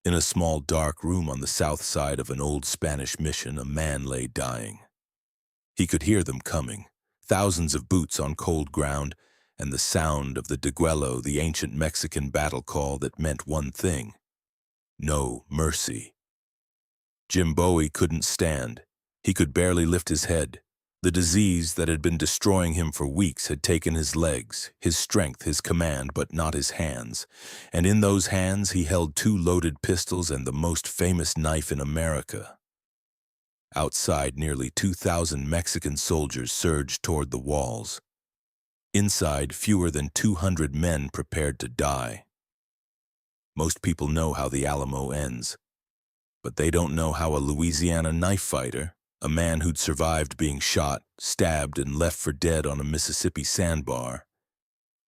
In a small dark room on the south side of an old Spanish mission, a man lay dying. He could hear them coming, thousands of boots on cold ground, and the sound of the deguelo, the ancient Mexican battle call that meant one thing: no mercy. Jim Bowie couldn't stand. He could barely lift his head. The disease that had been destroying him for weeks had taken his legs, his strength, his command, but not his hands. And in those hands he held 2 loaded pistols and the most famous knife in America. Outside, nearly 2,000 Mexican soldiers surged toward the walls. Inside, fewer than 200 men prepared to die. Most people know how the Alamo ends, but they don't know how a Louisiana knife fighter, a man who'd survived being shot, stabbed, and left for dead on a Mississippi sandbar,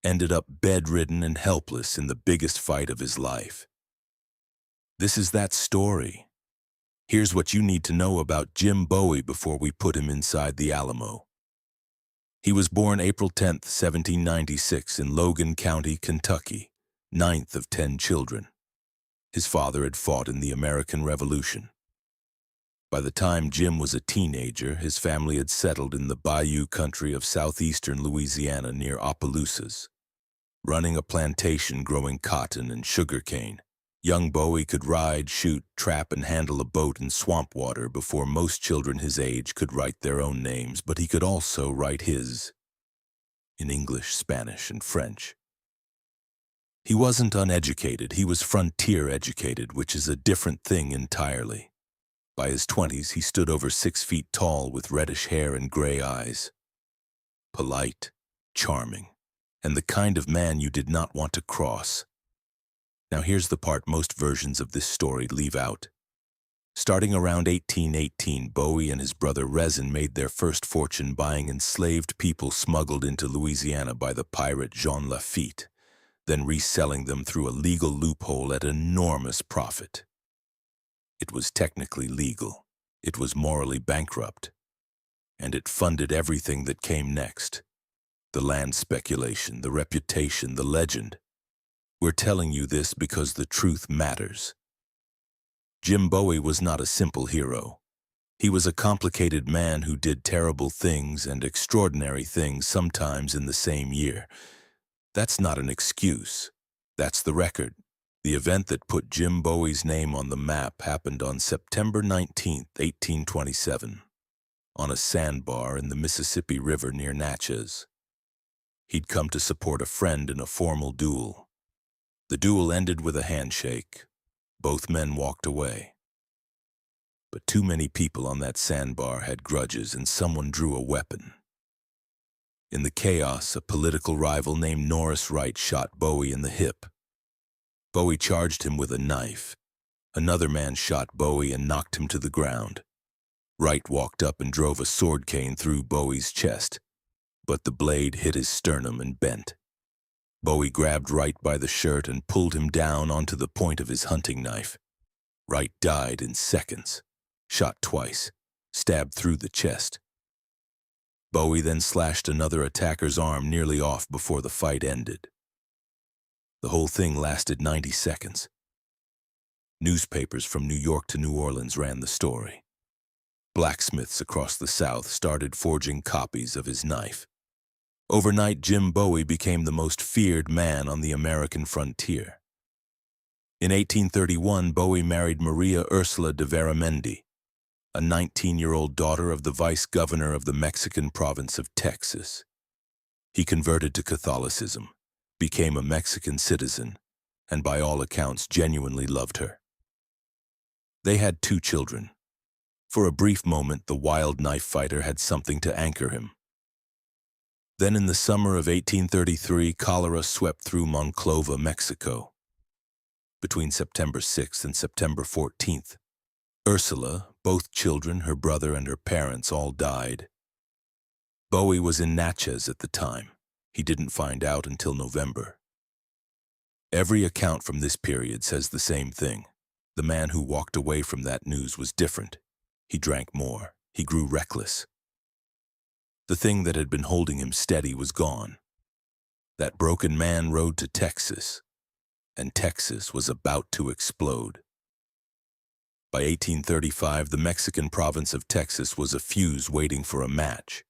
ended up bedridden and helpless in the biggest fight of his life. This is that story. Here's what you need to know about Jim Bowie before we put him inside the Alamo. He was born April 10, 1796, in Logan County, Kentucky, 9th of 10 children. His father had fought in the American Revolution. By the time Jim was a teenager, his family had settled in the bayou country of southeastern Louisiana near Opelousas. Running a plantation growing cotton and sugarcane, young Bowie could ride, shoot, trap, and handle a boat in swamp water before most children his age could write their own names, but he could also write his in English, Spanish, and French. He wasn't uneducated, he was frontier educated, which is a different thing entirely. By his 20s, he stood over 6 feet tall with reddish hair and gray eyes. Polite, charming, and the kind of man you did not want to cross. Now here's the part most versions of this story leave out. Starting around 1818, Bowie and his brother Rezin made their first fortune buying enslaved people smuggled into Louisiana by the pirate Jean Lafitte, then reselling them through a legal loophole at enormous profit. It was technically legal, it was morally bankrupt, and it funded everything that came next. The land speculation, the reputation, the legend. We're telling you this because the truth matters. Jim Bowie was not a simple hero. He was a complicated man who did terrible things and extraordinary things sometimes in the same year. That's not an excuse. That's the record. The event that put Jim Bowie's name on the map happened on September 19, 1827, on a sandbar in the Mississippi River near Natchez. He'd come to support a friend in a formal duel. The duel ended with a handshake. Both men walked away. But too many people on that sandbar had grudges, and someone drew a weapon. In the chaos, a political rival named Norris Wright shot Bowie in the hip. Bowie charged him with a knife. Another man shot Bowie and knocked him to the ground. Wright walked up and drove a sword cane through Bowie's chest, but the blade hit his sternum and bent. Bowie grabbed Wright by the shirt and pulled him down onto the point of his hunting knife. Wright died in seconds, shot twice, stabbed through the chest. Bowie then slashed another attacker's arm nearly off before the fight ended. The whole thing lasted 90 seconds. Newspapers from New York to New Orleans ran the story. Blacksmiths across the South started forging copies of his knife. Overnight, Jim Bowie became the most feared man on the American frontier. In 1831, Bowie married Maria Ursula de Veramendi, a 19-year-old daughter of the vice governor of the Mexican province of Texas. He converted to Catholicism, became a Mexican citizen, and by all accounts genuinely loved her. They had 2 children. For a brief moment, the wild knife fighter had something to anchor him. Then in the summer of 1833, cholera swept through Monclova, Mexico. Between September 6th and September 14th, Ursula, both children, her brother, and her parents all died. Bowie was in Natchez at the time. He didn't find out until November. Every account from this period says the same thing. The man who walked away from that news was different. He drank more. He grew reckless. The thing that had been holding him steady was gone. That broken man rode to Texas, and Texas was about to explode. By 1835, the Mexican province of Texas was a fuse waiting for a match.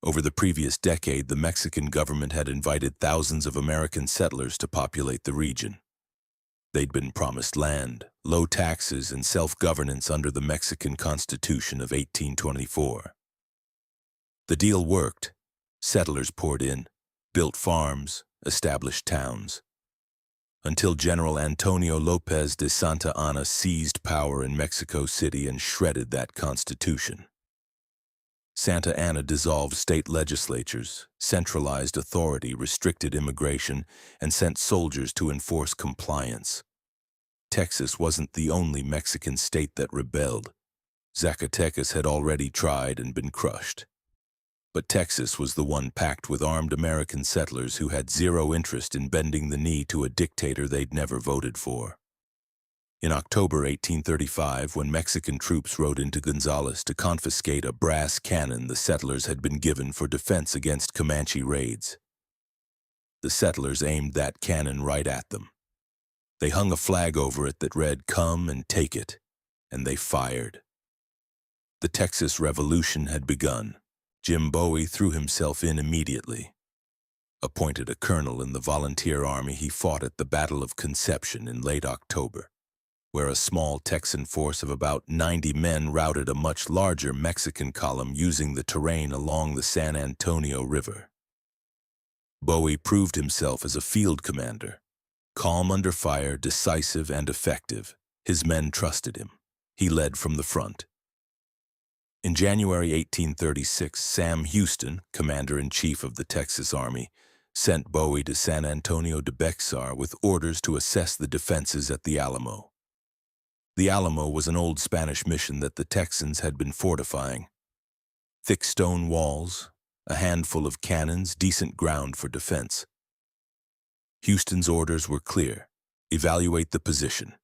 Over the previous decade, the Mexican government had invited thousands of American settlers to populate the region. They'd been promised land, low taxes, and self-governance under the Mexican Constitution of 1824. The deal worked. Settlers poured in, built farms, established towns. Until General Antonio Lopez de Santa Anna seized power in Mexico City and shredded that constitution. Santa Anna dissolved state legislatures, centralized authority, restricted immigration, and sent soldiers to enforce compliance. Texas wasn't the only Mexican state that rebelled. Zacatecas had already tried and been crushed. But Texas was the one packed with armed American settlers who had zero interest in bending the knee to a dictator they'd never voted for. In October 1835, when Mexican troops rode into Gonzales to confiscate a brass cannon the settlers had been given for defense against Comanche raids, the settlers aimed that cannon right at them. They hung a flag over it that read, "Come and take it," and they fired. The Texas Revolution had begun. Jim Bowie threw himself in immediately. Appointed a colonel in the volunteer army, he fought at the Battle of Conception in late October, where a small Texan force of about 90 men routed a much larger Mexican column using the terrain along the San Antonio River. Bowie proved himself as a field commander. Calm under fire, decisive and effective, his men trusted him. He led from the front. In January 1836, Sam Houston, commander-in-chief of the Texas Army, sent Bowie to San Antonio de Bexar with orders to assess the defenses at the Alamo. The Alamo was an old Spanish mission that the Texans had been fortifying. Thick stone walls, a handful of cannons, decent ground for defense. Houston's orders were clear: evaluate the position.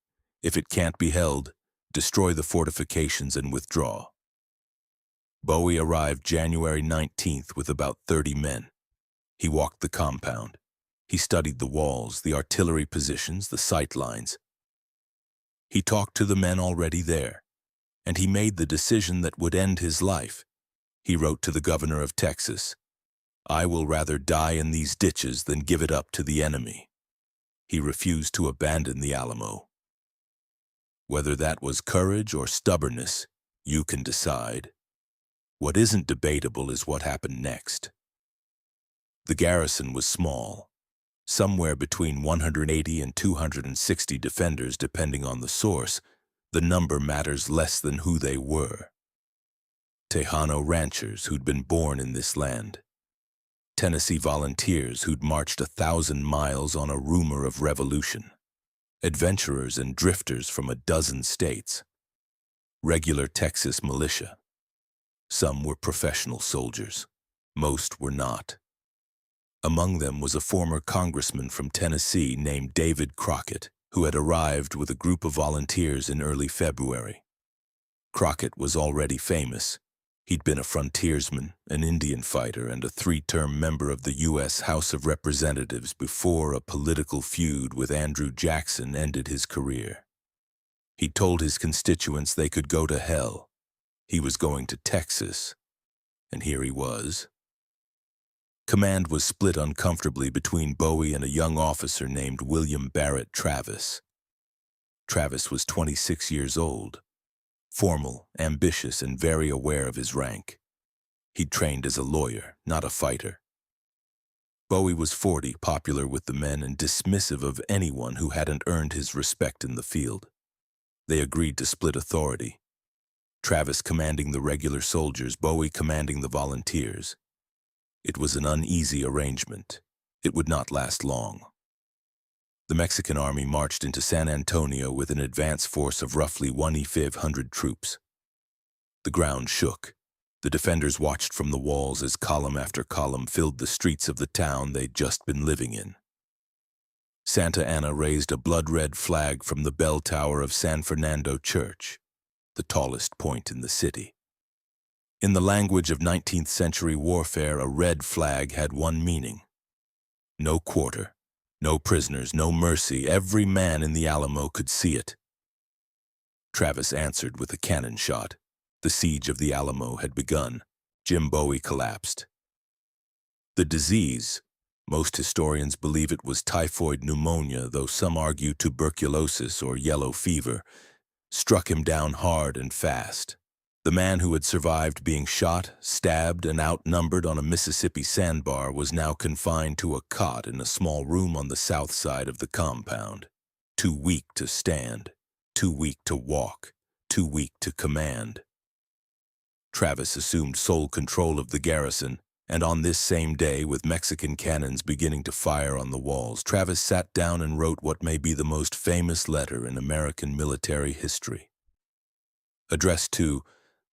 If it can't be held, destroy the fortifications and withdraw. Bowie arrived January 19th with about 30 men. He walked the compound. He studied the walls, the artillery positions, the sight lines. He talked to the men already there, and he made the decision that would end his life. He wrote to the governor of Texas, "I will rather die in these ditches than give it up to the enemy." He refused to abandon the Alamo. Whether that was courage or stubbornness, you can decide. What isn't debatable is what happened next. The garrison was small, somewhere between 180 and 260 defenders depending on the source. The number matters less than who they were. Tejano ranchers who'd been born in this land. Tennessee volunteers who'd marched 1,000 miles on a rumor of revolution. Adventurers and drifters from a dozen states. Regular Texas militia. Some were professional soldiers. Most were not. Among them was a former congressman from Tennessee named David Crockett, who had arrived with a group of volunteers in early February. Crockett was already famous. He'd been a frontiersman, an Indian fighter, and a 3-term member of the U.S. House of Representatives before a political feud with Andrew Jackson ended his career. He told his constituents they could go to hell. He was going to Texas, and here he was. Command was split uncomfortably between Bowie and a young officer named William Barrett Travis. Travis was 26 years old, formal, ambitious, and very aware of his rank. He'd trained as a lawyer, not a fighter. Bowie was 40, popular with the men, and dismissive of anyone who hadn't earned his respect in the field. They agreed to split authority. Travis commanding the regular soldiers, Bowie commanding the volunteers. It was an uneasy arrangement. It would not last long. The Mexican army marched into San Antonio with an advance force of roughly 1,500 troops. The ground shook. The defenders watched from the walls as column after column filled the streets of the town they'd just been living in. Santa Anna raised a blood-red flag from the bell tower of San Fernando Church, the tallest point in the city. In the language of 19th century warfare, a red flag had one meaning: no quarter, no prisoners, no mercy. Every man in the Alamo could see it. Travis answered with a cannon shot. The siege of the Alamo had begun. Jim Bowie collapsed. The disease, most historians believe it was typhoid pneumonia, though some argue tuberculosis or yellow fever, struck him down hard and fast. The man who had survived being shot, stabbed, and outnumbered on a Mississippi sandbar was now confined to a cot in a small room on the south side of the compound. Too weak to stand, too weak to walk, too weak to command. Travis assumed sole control of the garrison, and on this same day, with Mexican cannons beginning to fire on the walls, Travis sat down and wrote what may be the most famous letter in American military history. Addressed to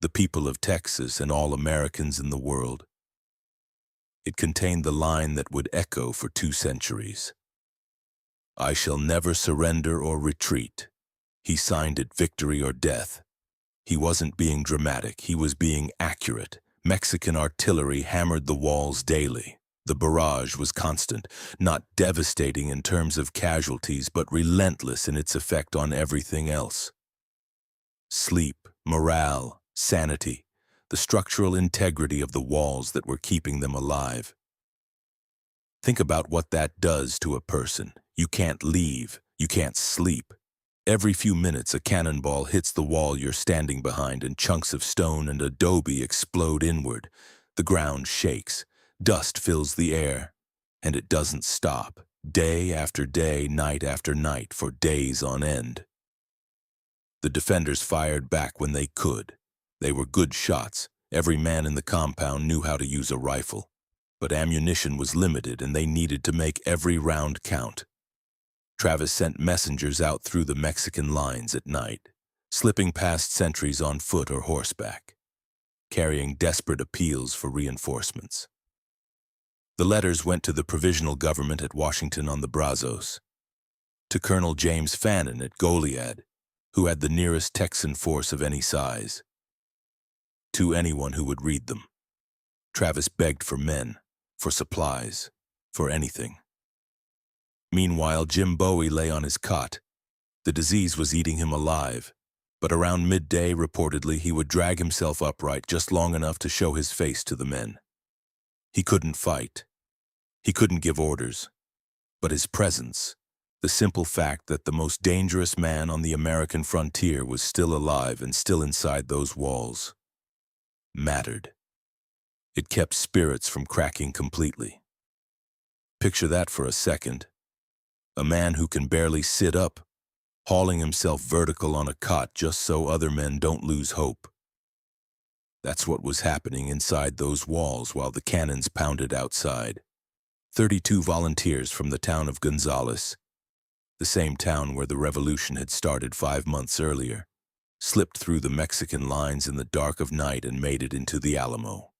the people of Texas and all Americans in the world. It contained the line that would echo for 2 centuries. I shall never surrender or retreat. He signed it victory or death. He wasn't being dramatic, he was being accurate. Mexican artillery hammered the walls daily. The barrage was constant, not devastating in terms of casualties, but relentless in its effect on everything else. Sleep, morale, sanity, the structural integrity of the walls that were keeping them alive. Think about what that does to a person. You can't leave, you can't sleep. Every few minutes a cannonball hits the wall you're standing behind and chunks of stone and adobe explode inward. The ground shakes, dust fills the air, and it doesn't stop, day after day, night after night, for days on end. The defenders fired back when they could. They were good shots. Every man in the compound knew how to use a rifle. But ammunition was limited and they needed to make every round count. Travis sent messengers out through the Mexican lines at night, slipping past sentries on foot or horseback, carrying desperate appeals for reinforcements. The letters went to the provisional government at Washington on the Brazos, to Colonel James Fannin at Goliad, who had the nearest Texan force of any size, to anyone who would read them. Travis begged for men, for supplies, for anything. Meanwhile, Jim Bowie lay on his cot. The disease was eating him alive, but around midday, reportedly, he would drag himself upright just long enough to show his face to the men. He couldn't fight. He couldn't give orders. But his presence, the simple fact that the most dangerous man on the American frontier was still alive and still inside those walls, mattered. It kept spirits from cracking completely. Picture that for a second. A man who can barely sit up, hauling himself vertical on a cot just so other men don't lose hope. That's what was happening inside those walls while the cannons pounded outside. 32 volunteers from the town of Gonzales, the same town where the revolution had started 5 months earlier, slipped through the Mexican lines in the dark of night and made it into the Alamo.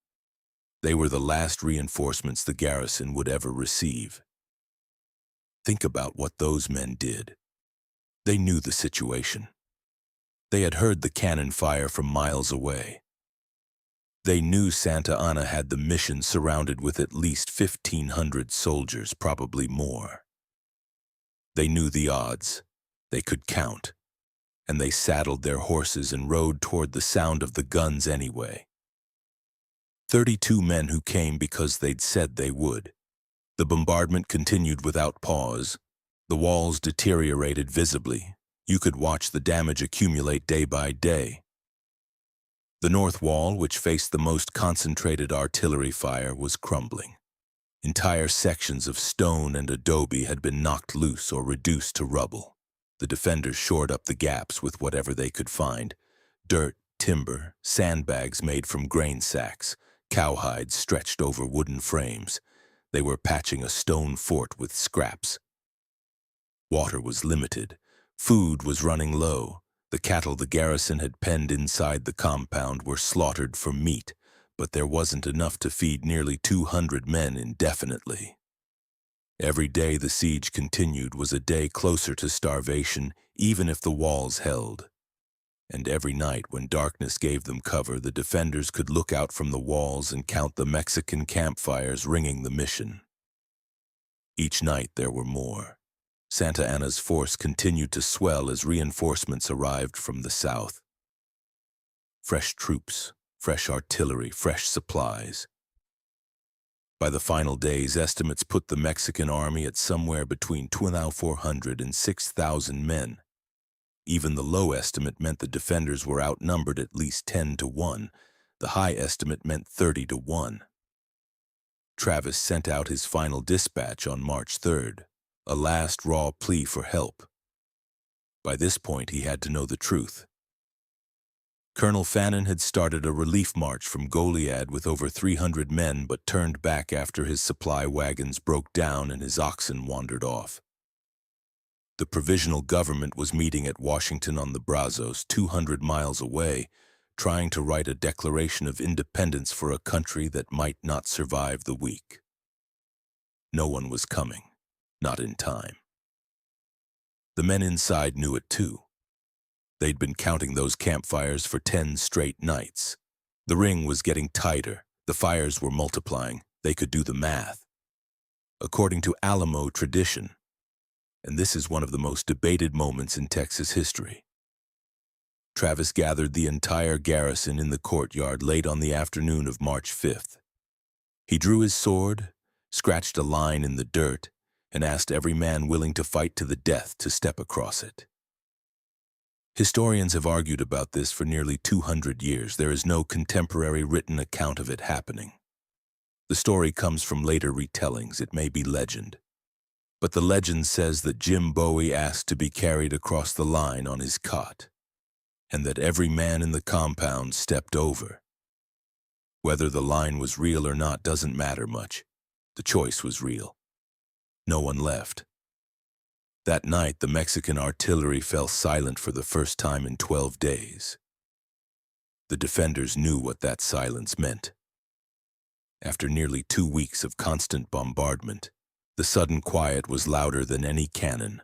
They were the last reinforcements the garrison would ever receive. Think about what those men did. They knew the situation. They had heard the cannon fire from miles away. They knew Santa Anna had the mission surrounded with at least 1,500 soldiers, probably more. They knew the odds. They could count. And they saddled their horses and rode toward the sound of the guns anyway. 32 men who came because they'd said they would. The bombardment continued without pause. The walls deteriorated visibly. You could watch the damage accumulate day by day. The north wall, which faced the most concentrated artillery fire, was crumbling. Entire sections of stone and adobe had been knocked loose or reduced to rubble. The defenders shored up the gaps with whatever they could find: dirt, timber, sandbags made from grain sacks, cowhides stretched over wooden frames. They were patching a stone fort with scraps. Water was limited. Food was running low. The cattle the garrison had penned inside the compound were slaughtered for meat, but there wasn't enough to feed nearly 200 men indefinitely. Every day the siege continued was a day closer to starvation, even if the walls held. And every night when darkness gave them cover, the defenders could look out from the walls and count the Mexican campfires ringing the mission. Each night there were more. Santa Anna's force continued to swell as reinforcements arrived from the south. Fresh troops, fresh artillery, fresh supplies. By the final days, estimates put the Mexican army at somewhere between 2,400 and 6,000 men. Even the low estimate meant the defenders were outnumbered at least 10-1. The high estimate meant 30-1. Travis sent out his final dispatch on March 3rd, a last raw plea for help. By this point, he had to know the truth. Colonel Fannin had started a relief march from Goliad with over 300 men but turned back after his supply wagons broke down and his oxen wandered off. The provisional government was meeting at Washington on the Brazos, 200 miles away, trying to write a declaration of independence for a country that might not survive the week. No one was coming, not in time. The men inside knew it too. They'd been counting those campfires for 10 straight nights. The ring was getting tighter. The fires were multiplying. They could do the math. According to Alamo tradition, and this is one of the most debated moments in Texas history, Travis gathered the entire garrison in the courtyard late on the afternoon of March 5th. He drew his sword, scratched a line in the dirt, and asked every man willing to fight to the death to step across it. Historians have argued about this for nearly 200 years. There is no contemporary written account of it happening. The story comes from later retellings. It may be legend. But the legend says that Jim Bowie asked to be carried across the line on his cot, and that every man in the compound stepped over. Whether the line was real or not doesn't matter much. The choice was real. No one left. That night, the Mexican artillery fell silent for the first time in 12 days. The defenders knew what that silence meant. After nearly 2 weeks of constant bombardment, the sudden quiet was louder than any cannon.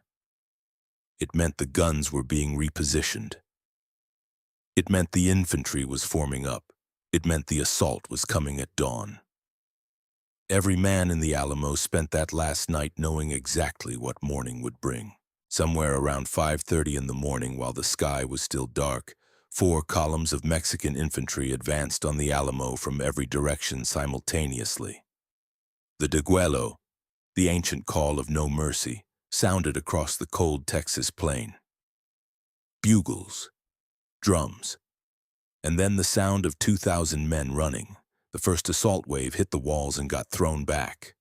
It meant the guns were being repositioned. It meant the infantry was forming up. It meant the assault was coming at dawn. Every man in the Alamo spent that last night knowing exactly what morning would bring. Somewhere around 5:30 in the morning, while the sky was still dark, 4 columns of Mexican infantry advanced on the Alamo from every direction simultaneously. The Deguelo, the ancient call of no mercy, sounded across the cold Texas plain. Bugles, drums, and then the sound of 2,000 men running. The first assault wave hit the walls and got thrown back.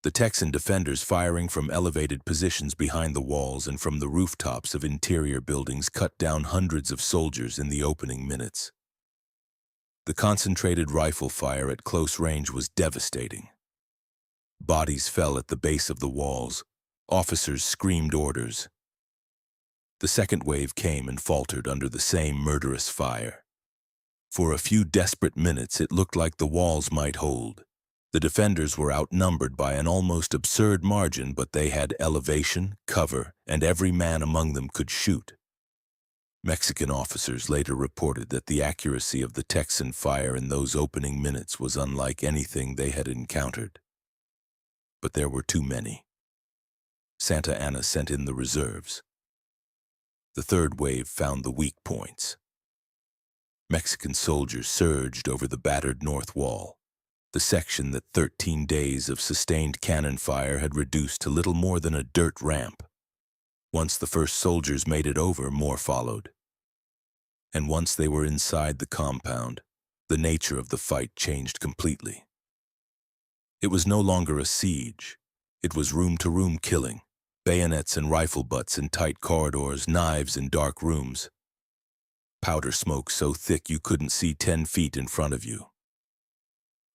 The Texan defenders, firing from elevated positions behind the walls and from the rooftops of interior buildings, cut down hundreds of soldiers in the opening minutes. The concentrated rifle fire at close range was devastating. Bodies fell at the base of the walls. Officers screamed orders. The second wave came and faltered under the same murderous fire. For a few desperate minutes, it looked like the walls might hold. The defenders were outnumbered by an almost absurd margin, but they had elevation, cover, and every man among them could shoot. Mexican officers later reported that the accuracy of the Texan fire in those opening minutes was unlike anything they had encountered. But there were too many. Santa Anna sent in the reserves. The third wave found the weak points. Mexican soldiers surged over the battered north wall, the section that 13 days of sustained cannon fire had reduced to little more than a dirt ramp. Once the first soldiers made it over, more followed. And once they were inside the compound, the nature of the fight changed completely. It was no longer a siege. It was room-to-room killing, bayonets and rifle butts in tight corridors, knives in dark rooms. Powder smoke so thick you couldn't see 10 feet in front of you.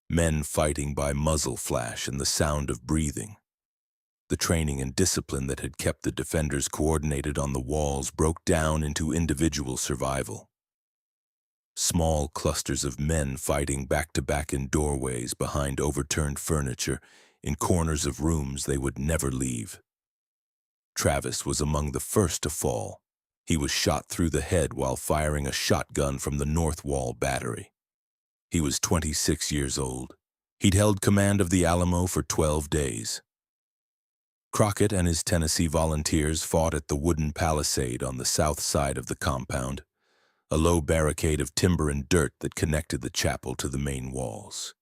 Men fighting by muzzle flash and the sound of breathing. The training and discipline that had kept the defenders coordinated on the walls broke down into individual survival. Small clusters of men fighting back-to-back in doorways, behind overturned furniture, in corners of rooms they would never leave. Travis was among the first to fall. He was shot through the head while firing a shotgun from the North Wall battery. He was 26 years old. He'd held command of the Alamo for 12 days. Crockett and his Tennessee volunteers fought at the wooden palisade on the south side of the compound, a low barricade of timber and dirt that connected the chapel to the main walls.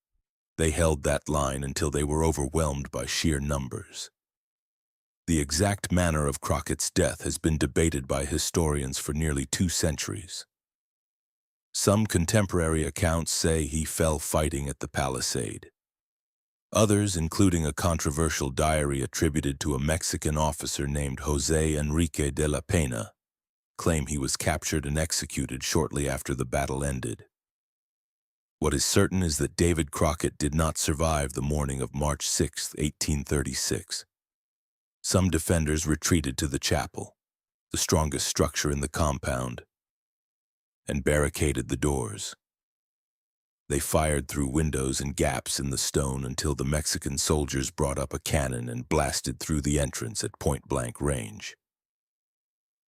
They held that line until they were overwhelmed by sheer numbers. The exact manner of Crockett's death has been debated by historians for nearly 2 centuries. Some contemporary accounts say he fell fighting at the palisade. Others, including a controversial diary attributed to a Mexican officer named José Enrique de la Pena, claim he was captured and executed shortly after the battle ended. What is certain is that David Crockett did not survive the morning of March 6, 1836. Some defenders retreated to the chapel, the strongest structure in the compound, and barricaded the doors. They fired through windows and gaps in the stone until the Mexican soldiers brought up a cannon and blasted through the entrance at point-blank range.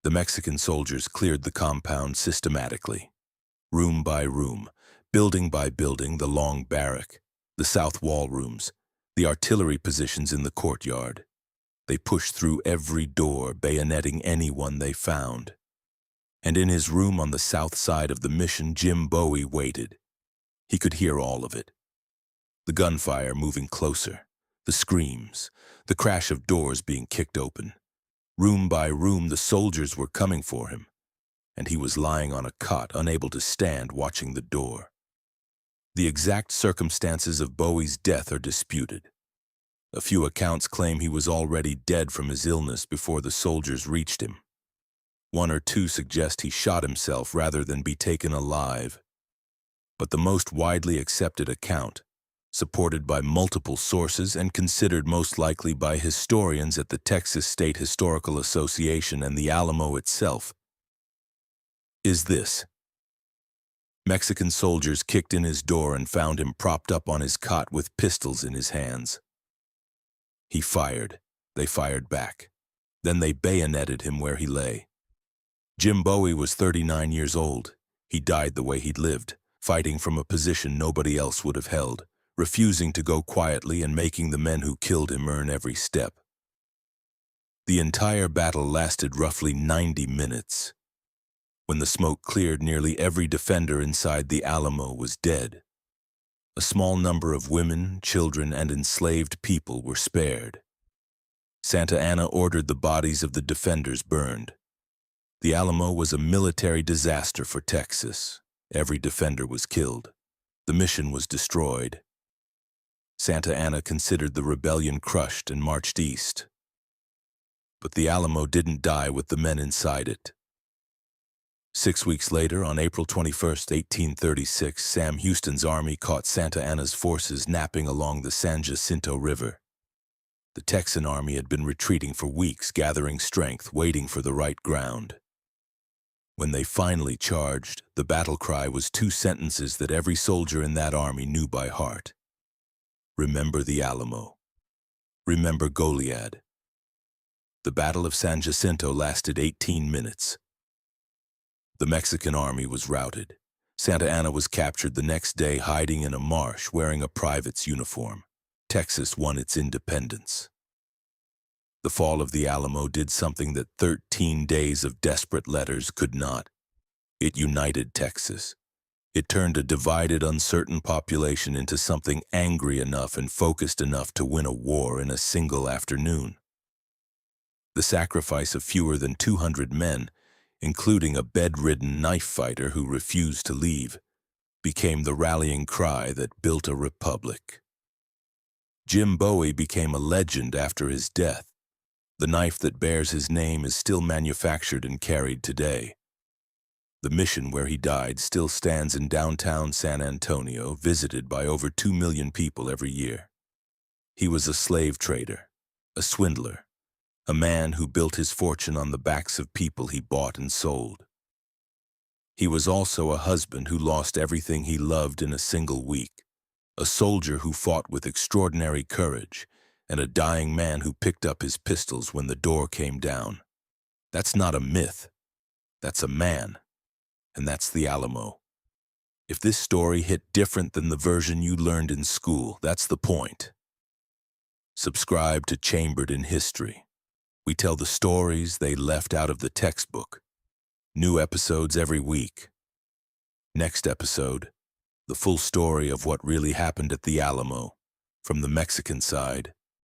The Mexican soldiers cleared the compound systematically, room by room, building by building, the long barrack, the south wall rooms, the artillery positions in the courtyard. They pushed through every door, bayoneting anyone they found. And in his room on the south side of the mission, Jim Bowie waited. He could hear all of it. The gunfire moving closer, the screams, the crash of doors being kicked open. Room by room, the soldiers were coming for him, and he was lying on a cot, unable to stand, watching the door. The exact circumstances of Bowie's death are disputed. A few accounts claim he was already dead from his illness before the soldiers reached him. 1 or 2 suggest he shot himself rather than be taken alive. But the most widely accepted account, supported by multiple sources and considered most likely by historians at the Texas State Historical Association and the Alamo itself, is this. Mexican soldiers kicked in his door and found him propped up on his cot with pistols in his hands. He fired. They fired back. Then they bayoneted him where he lay. Jim Bowie was 39 years old. He died the way he'd lived, fighting from a position nobody else would have held, refusing to go quietly and making the men who killed him earn every step. The entire battle lasted roughly 90 minutes. When the smoke cleared, nearly every defender inside the Alamo was dead. A small number of women, children, and enslaved people were spared. Santa Anna ordered the bodies of the defenders burned. The Alamo was a military disaster for Texas. Every defender was killed. The mission was destroyed. Santa Anna considered the rebellion crushed and marched east. But the Alamo didn't die with the men inside it. 6 weeks later, on April 21, 1836, Sam Houston's army caught Santa Anna's forces napping along the San Jacinto River. The Texan army had been retreating for weeks, gathering strength, waiting for the right ground. When they finally charged, the battle cry was 2 sentences that every soldier in that army knew by heart. Remember the Alamo. Remember Goliad. The Battle of San Jacinto lasted 18 minutes. The Mexican army was routed. Santa Anna was captured the next day, hiding in a marsh, wearing a private's uniform. Texas won its independence. The fall of the Alamo did something that 13 days of desperate letters could not. It united Texas. It turned a divided, uncertain population into something angry enough and focused enough to win a war in a single afternoon. The sacrifice of fewer than 200 men, including a bedridden knife fighter who refused to leave, became the rallying cry that built a republic. Jim Bowie became a legend after his death. The knife that bears his name is still manufactured and carried today. The mission where he died still stands in downtown San Antonio, visited by over 2 million people every year. He was a slave trader, a swindler, a man who built his fortune on the backs of people he bought and sold. He was also a husband who lost everything he loved in a single week, a soldier who fought with extraordinary courage, and a dying man who picked up his pistols when the door came down. That's not a myth. That's a man. And that's the Alamo. If this story hit different than the version you learned in school, that's the point. Subscribe to Chambered in History. We tell the stories they left out of the textbook. New episodes every week. Next episode, the full story of what really happened at the Alamo, from the Mexican side